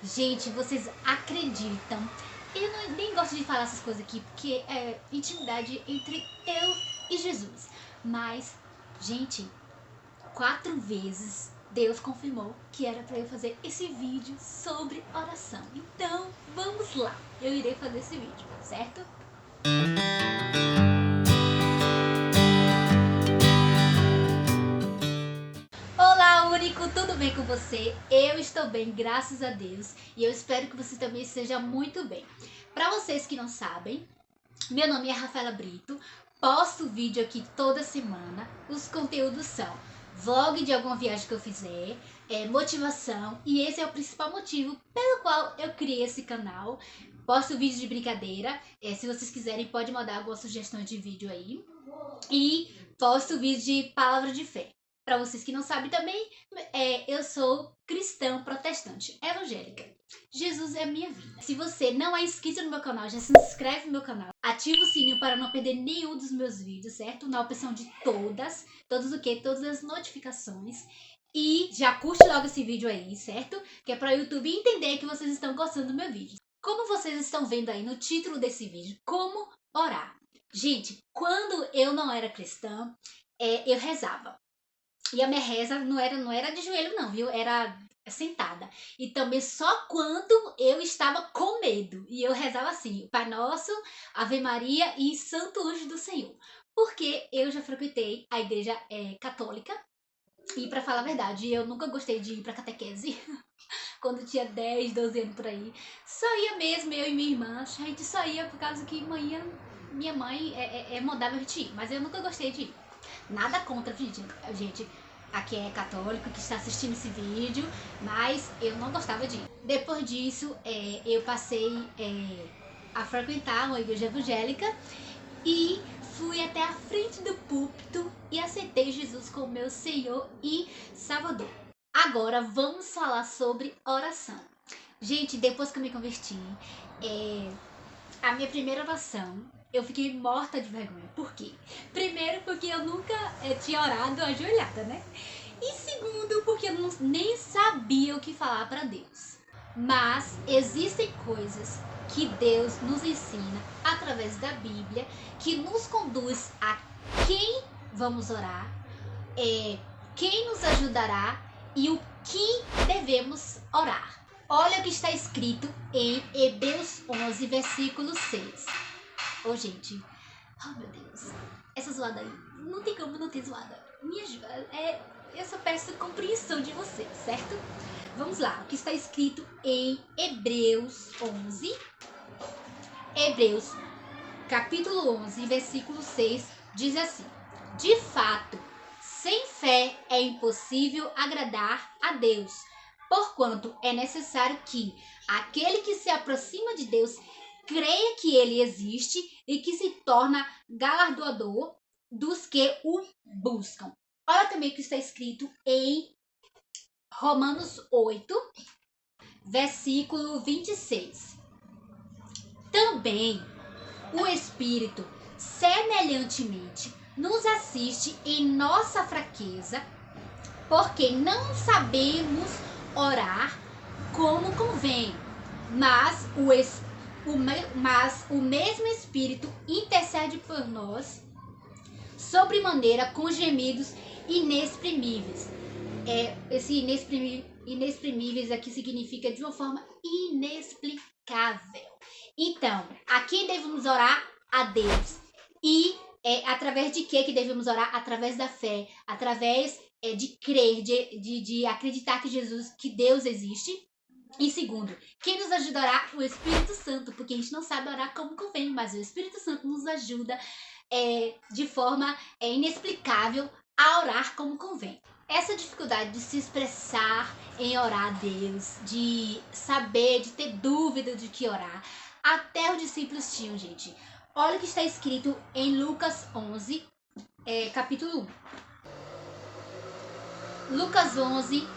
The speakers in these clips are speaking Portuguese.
Gente, vocês acreditam? Nem gosto de falar essas coisas aqui porque é intimidade entre eu e Jesus. Mas, gente, 4 vezes Deus confirmou que era para eu fazer esse vídeo sobre oração. Então, vamos lá. Eu irei fazer esse vídeo, certo? Olá, Único, tudo bem com você? Eu estou bem, graças a Deus, e eu espero que você também esteja muito bem. Para vocês que não sabem, meu nome é Rafaela Brito, posto vídeo aqui toda semana. Os conteúdos são vlog de alguma viagem que eu fizer, motivação, e esse é o principal motivo pelo qual eu criei esse canal. Posto vídeo de brincadeira, se vocês quiserem pode mandar alguma sugestão de vídeo aí. E posto vídeo de palavra de fé. Para vocês que não sabem também, eu sou cristã protestante evangélica. Jesus é minha vida. Se você não é inscrito no meu canal, já se inscreve no meu canal. Ativa o sininho para não perder nenhum dos meus vídeos, certo? Na opção de todas. Todas o quê? Todas as notificações. E já curte logo esse vídeo aí, certo? Que é para o YouTube entender que vocês estão gostando do meu vídeo. Como vocês estão vendo aí no título desse vídeo, como orar. Gente, quando eu não era cristã, eu rezava. E a minha reza não era de joelho não, viu? Era sentada. E também só quando eu estava com medo. E eu rezava assim, Pai Nosso, Ave Maria e Santo Anjo do Senhor. Porque eu já frequentei a igreja católica. E pra falar a verdade, eu nunca gostei de ir pra catequese. Quando tinha 10, 12 anos por aí. Só ia mesmo, eu e minha irmã. A gente só ia por causa que minha mãe mandava a gente ir. Mas eu nunca gostei de ir. Nada contra, gente. Aqui é católico que está assistindo esse vídeo, mas eu não gostava de ir. Depois disso, eu passei a frequentar uma igreja evangélica e fui até a frente do púlpito e aceitei Jesus como meu Senhor e Salvador. Agora vamos falar sobre oração. Gente, depois que eu me converti, a minha primeira oração, eu fiquei morta de vergonha. Por quê? Primeiro, porque eu nunca tinha orado ajoelhada, né? E segundo, porque eu nem sabia o que falar para Deus. Mas existem coisas que Deus nos ensina através da Bíblia, que nos conduz a quem vamos orar, quem nos ajudará e o que devemos orar. Olha o que está escrito em Hebreus 11, versículo 6. Ô, gente, oh meu Deus, essa zoada aí, não tem como não ter zoada. Me ajuda, eu só peço compreensão de vocês, certo? Vamos lá, o que está escrito em Hebreus 11. Hebreus, capítulo 11, versículo 6, diz assim: de fato, sem fé é impossível agradar a Deus, porquanto é necessário que aquele que se aproxima de Deus creia que ele existe e que se torna galardoador dos que o buscam. Olha também o que está escrito em Romanos 8, versículo 26. Também o Espírito, semelhantemente, nos assiste em nossa fraqueza, porque não sabemos orar como convém, mas o mesmo Espírito intercede por nós sobremaneira com gemidos inexprimíveis. Esse inexprimíveis aqui significa de uma forma inexplicável. Então, aqui devemos orar a Deus. E através de que devemos orar? Através da fé, através de crer, de acreditar que que Deus existe. E segundo, quem nos ajudará? O Espírito Santo, porque a gente não sabe orar como convém, mas o Espírito Santo nos ajuda de forma inexplicável a orar como convém. Essa dificuldade de se expressar em orar a Deus, de saber, de ter dúvida de que orar, até os discípulos tinham, gente. Olha o que está escrito em Lucas 11, capítulo 1. Lucas 11,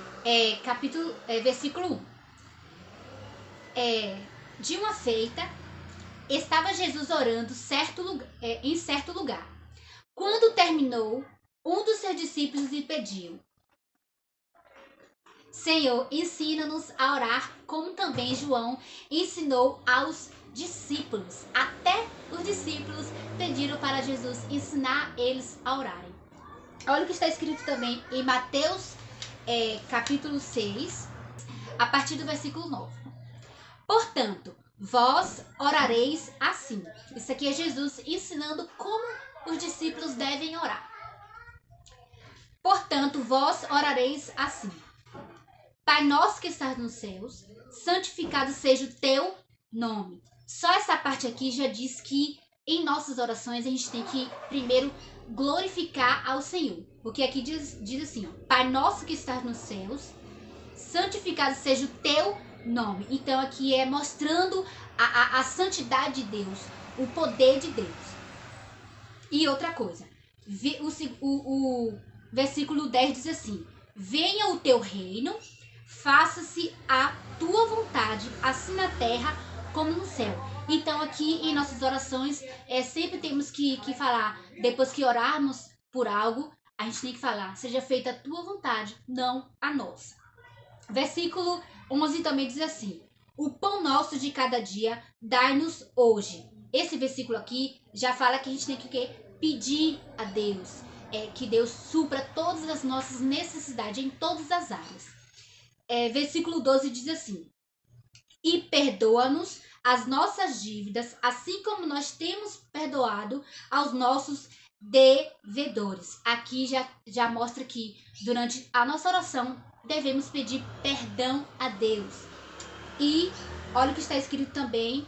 versículo 1. De uma feita, estava Jesus orando em certo lugar. Quando terminou, um dos seus discípulos lhe pediu: Senhor, ensina-nos a orar, como também João ensinou aos discípulos. Até os discípulos pediram para Jesus ensinar eles a orarem. Olha o que está escrito também em Mateus capítulo 6, a partir do versículo 9. Portanto, vós orareis assim. Isso aqui é Jesus ensinando como os discípulos devem orar. Portanto, vós orareis assim. Pai nosso que estás nos céus, santificado seja o teu nome. Só essa parte aqui já diz que em nossas orações a gente tem que primeiro glorificar ao Senhor. Porque aqui diz assim, ó, Pai nosso que estás nos céus, santificado seja o teu nome. Então aqui é mostrando a santidade de Deus, o poder de Deus. E outra coisa, o versículo 10 diz assim, venha o teu reino, faça-se a tua vontade, assim na terra como no céu. Então aqui em nossas orações sempre temos que falar, depois que orarmos por algo, a gente tem que falar, seja feita a tua vontade, não a nossa. Versículo 11 também diz assim, o pão nosso de cada dia, dai-nos hoje. Esse versículo aqui já fala que a gente tem que pedir a Deus, que Deus supra todas as nossas necessidades em todas as áreas. Versículo 12 diz assim, e perdoa-nos as nossas dívidas, assim como nós temos perdoado aos nossos devedores. Aqui já mostra que durante a nossa oração devemos pedir perdão a Deus. E olha o que está escrito também,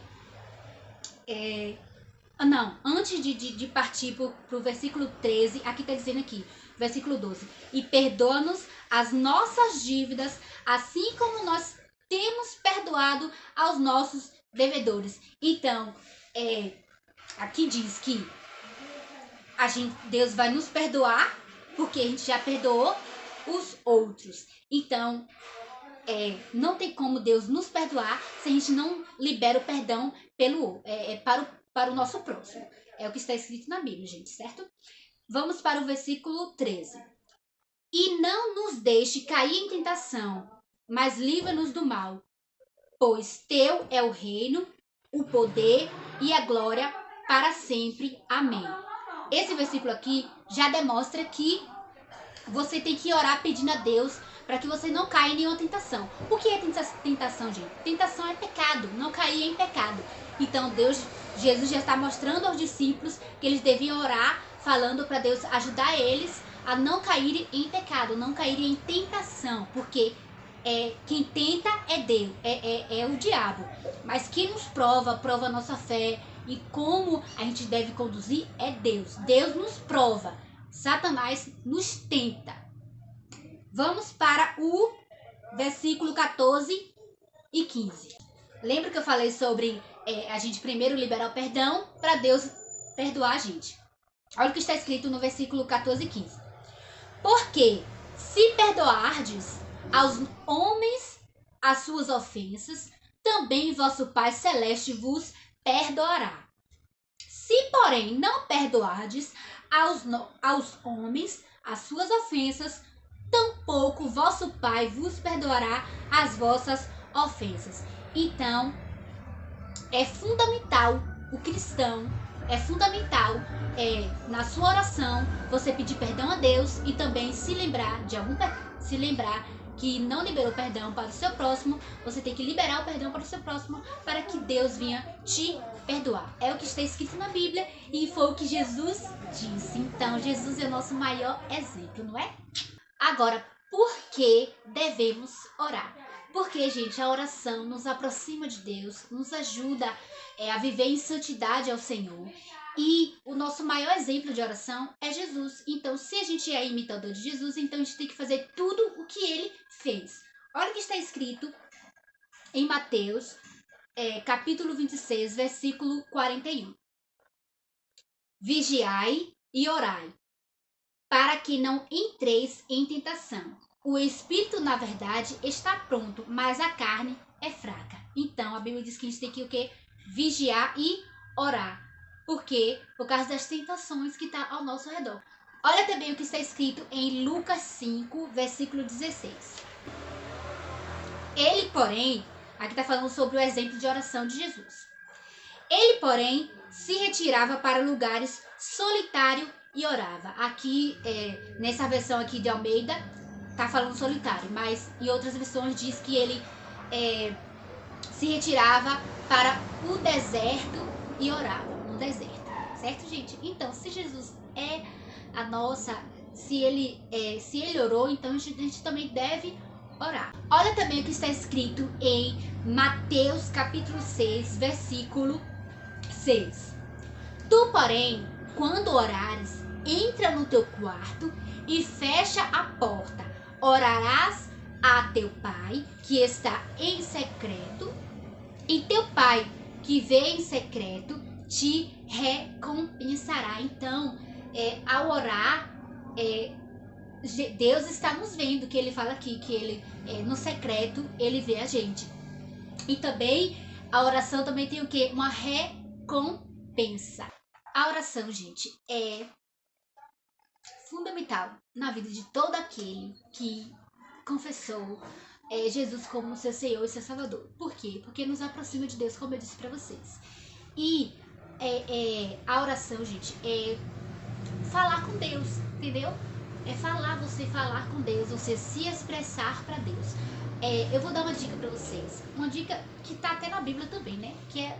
antes de partir para o versículo 13, aqui está dizendo aqui, versículo 12, e perdoa-nos as nossas dívidas, assim como nós temos perdoado aos nossos devedores. Então, aqui diz que Deus vai nos perdoar, porque a gente já perdoou os outros. Então, não tem como Deus nos perdoar se a gente não libera o perdão para o nosso próximo. É o que está escrito na Bíblia, gente, certo? Vamos para o versículo 13. E não nos deixe cair em tentação, mas livra-nos do mal. Pois teu é o reino, o poder e a glória para sempre. Amém. Esse versículo aqui já demonstra que você tem que orar pedindo a Deus para que você não caia em nenhuma tentação. O que é tentação, gente? Tentação é pecado, não cair em pecado. Então Jesus já está mostrando aos discípulos que eles deviam orar, falando para Deus ajudar eles a não caírem em pecado, não caírem em tentação, porque quem tenta é Deus, é o diabo. Mas quem nos prova a nossa fé e como a gente deve conduzir é Deus. Deus nos prova, Satanás nos tenta. Vamos para o versículo 14 e 15. Lembra que eu falei sobre a gente primeiro liberar o perdão para Deus perdoar a gente. Olha o que está escrito no versículo 14 e 15. Porque se perdoardes aos homens as suas ofensas, também vosso Pai Celeste vos perdoará. Se, porém, não perdoardes aos homens as suas ofensas, tampouco vosso Pai vos perdoará as vossas ofensas. Então, é fundamental o cristão, na sua oração você pedir perdão a Deus e também se lembrar que não liberou perdão para o seu próximo, você tem que liberar o perdão para o seu próximo para que Deus venha te perdoar. É o que está escrito na Bíblia e foi o que Jesus disse. Então, Jesus é o nosso maior exemplo, não é? Agora, por que devemos orar? Porque, gente, a oração nos aproxima de Deus, nos ajuda a viver em santidade ao Senhor. E o nosso maior exemplo de oração é Jesus. Então, se a gente é imitador de Jesus, então a gente tem que fazer tudo o que ele fez. Olha o que está escrito em Mateus, capítulo 26, versículo 41. Vigiai e orai, para que não entreis em tentação. O espírito, na verdade, está pronto, mas a carne é fraca. Então, a Bíblia diz que a gente tem que o quê? Vigiar e orar. Por quê? Por causa das tentações que estão ao nosso redor. Olha também o que está escrito em Lucas 5, versículo 16. Ele, porém, aqui está falando sobre o exemplo de oração de Jesus. Ele, porém, se retirava para lugares solitários e orava. Aqui, nessa versão aqui de Almeida, tá falando solitário, mas em outras versões diz que ele se retirava para o deserto e orava no deserto, certo, gente? Então, se Jesus é a nossa, se ele orou, então a gente também deve orar. Olha também o que está escrito em Mateus capítulo 6, versículo 6. Tu, porém, quando orares, entra no teu quarto e fecha a porta. Orarás a teu pai que está em secreto, e teu pai que vê em secreto te recompensará. Então, ao orar, Deus está nos vendo, que ele fala aqui, que ele no secreto ele vê a gente. E também a oração também tem o quê? Uma recompensa. A oração, gente, é fundamental na vida de todo aquele que confessou Jesus como seu Senhor e seu Salvador. Por quê? Porque nos aproxima de Deus, como eu disse pra vocês. E a oração, gente, é falar com Deus, entendeu? Você falar com Deus, você se expressar pra Deus. Eu vou dar uma dica pra vocês. Uma dica que tá até na Bíblia também, né? Que é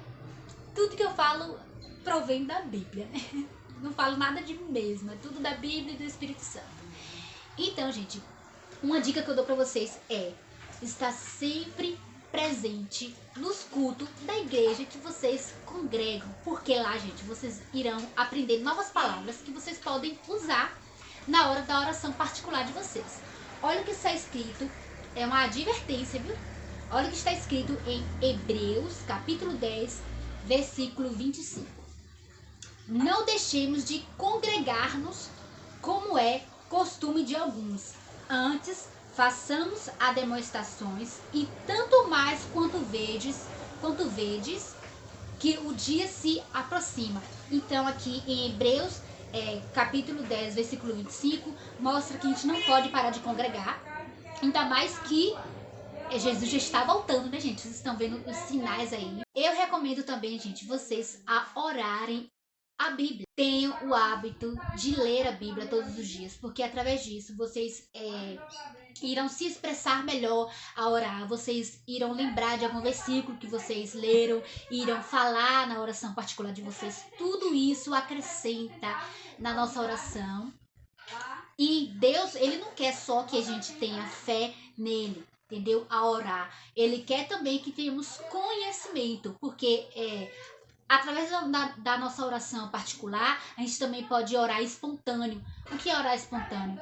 tudo que eu falo provém da Bíblia, né? Não falo nada de mim mesma, é tudo da Bíblia e do Espírito Santo. Então, gente, uma dica que eu dou pra vocês é estar sempre presente nos cultos da igreja que vocês congregam, porque lá, gente, vocês irão aprender novas palavras que vocês podem usar na hora da oração particular de vocês. Olha o que está escrito, é uma advertência, viu? Olha o que está escrito em Hebreus, capítulo 10, versículo 25. Não deixemos de congregar-nos como é costume de alguns. Antes, façamos as demonstrações, e tanto mais quanto vedes que o dia se aproxima. Então, aqui em Hebreus, capítulo 10, versículo 25, mostra que a gente não pode parar de congregar, ainda mais que Jesus já está voltando, né, gente? Vocês estão vendo os sinais aí. Eu recomendo também, gente, vocês a orarem a Bíblia. Tenham o hábito de ler a Bíblia todos os dias, porque através disso vocês irão se expressar melhor a orar, vocês irão lembrar de algum versículo que vocês leram, irão falar na oração particular de vocês. Tudo isso acrescenta na nossa oração. E Deus, ele não quer só que a gente tenha fé nele, entendeu? A orar. Ele quer também que tenhamos conhecimento, porque através da nossa oração particular, a gente também pode orar espontâneo. O que é orar espontâneo?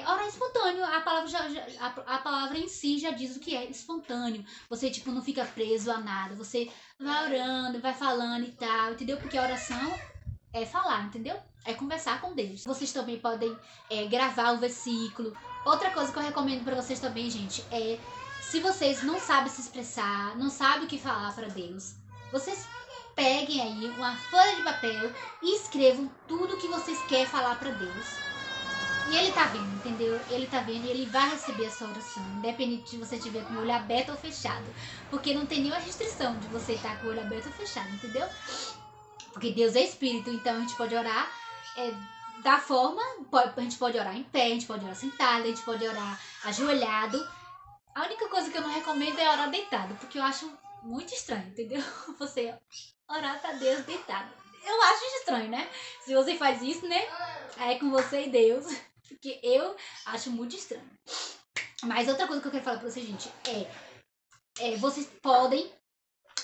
Orar espontâneo, a palavra em si já diz o que é espontâneo. Você, tipo, não fica preso a nada. Você vai orando, vai falando e tal, entendeu? Porque a oração é falar, entendeu? É conversar com Deus. Vocês também podem gravar o versículo. Outra coisa que eu recomendo pra vocês também, gente, é se vocês não sabem se expressar, não sabem o que falar pra Deus, vocês peguem aí uma folha de papel e escrevam tudo que vocês querem falar para Deus. E ele tá vendo, entendeu? Ele tá vendo e ele vai receber a sua oração, independente de você estiver com o olho aberto ou fechado. Porque não tem nenhuma restrição de você estar com o olho aberto ou fechado, entendeu? Porque Deus é espírito, então a gente pode orar da forma, a gente pode orar em pé, a gente pode orar sentado, a gente pode orar ajoelhado. A única coisa que eu não recomendo é orar deitado, porque eu acho muito estranho, entendeu? Você orar pra Deus deitado. Eu acho estranho, né? Se você faz isso, né? É com você e Deus. Porque eu acho muito estranho. Mas outra coisa que eu quero falar pra vocês, gente, vocês podem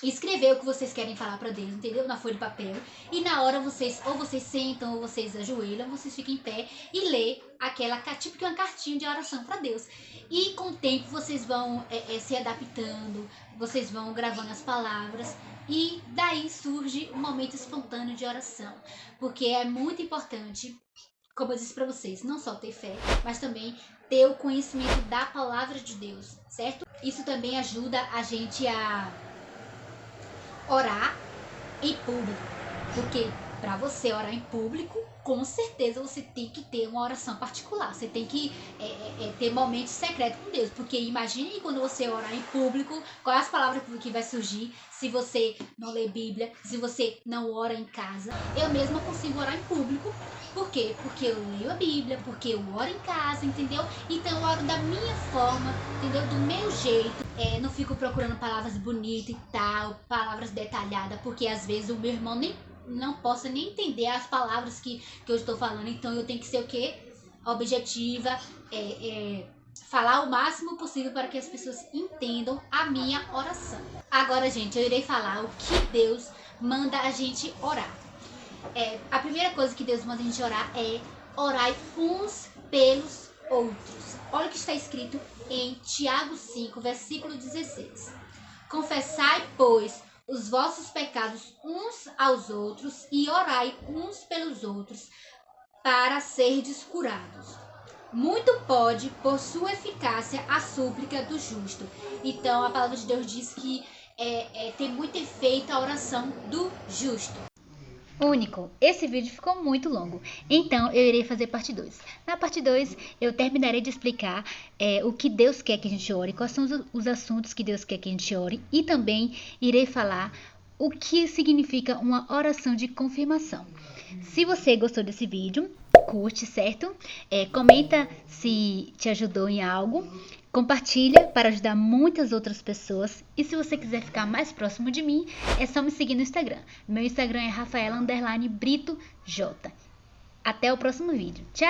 escrever o que vocês querem falar pra Deus, entendeu? Na folha de papel. E na hora vocês sentam, ou vocês ajoelham, vocês ficam em pé e lê aquela, tipo que uma cartinha de oração pra Deus. E com o tempo vocês vão se adaptando, vocês vão gravando as palavras. E daí surge um momento espontâneo de oração. Porque é muito importante, como eu disse pra vocês, não só ter fé, mas também ter o conhecimento da palavra de Deus, certo? Isso também ajuda a gente a orar em público. Porque Para você orar em público, com certeza você tem que ter uma oração particular. Você tem que ter momentos secretos com Deus. Porque imagine quando você orar em público, quais as palavras que vai surgir se você não lê Bíblia, se você não ora em casa. Eu mesma consigo orar em público. Por quê? Porque eu leio a Bíblia, porque eu oro em casa, entendeu? Então eu oro da minha forma, entendeu? Do meu jeito. Não fico procurando palavras bonitas e tal, palavras detalhadas, porque às vezes o meu irmão não possa nem entender as palavras que eu estou falando. Então eu tenho que ser o quê? Objetiva, falar o máximo possível para que as pessoas entendam a minha oração. Agora, gente, eu irei falar o que Deus manda a gente orar. A primeira coisa que Deus manda a gente orar é orar uns pelos outros. Olha o que está escrito em Tiago 5, versículo 16. Confessai, pois, os vossos pecados uns aos outros e orai uns pelos outros para serdes curados. Muito pode, por sua eficácia, a súplica do justo. Então, a palavra de Deus diz que tem muito efeito a oração do justo. Único, esse vídeo ficou muito longo, então eu irei fazer parte 2. Na parte 2 eu terminarei de explicar o que Deus quer que a gente ore, quais são os assuntos que Deus quer que a gente ore, e também irei falar o que significa uma oração de confirmação. Se você gostou desse vídeo, curte, certo? Comenta se te ajudou em algo. Compartilha para ajudar muitas outras pessoas. E se você quiser ficar mais próximo de mim, é só me seguir no Instagram. Meu Instagram é Rafaela_BritoJ. Até o próximo vídeo. Tchau!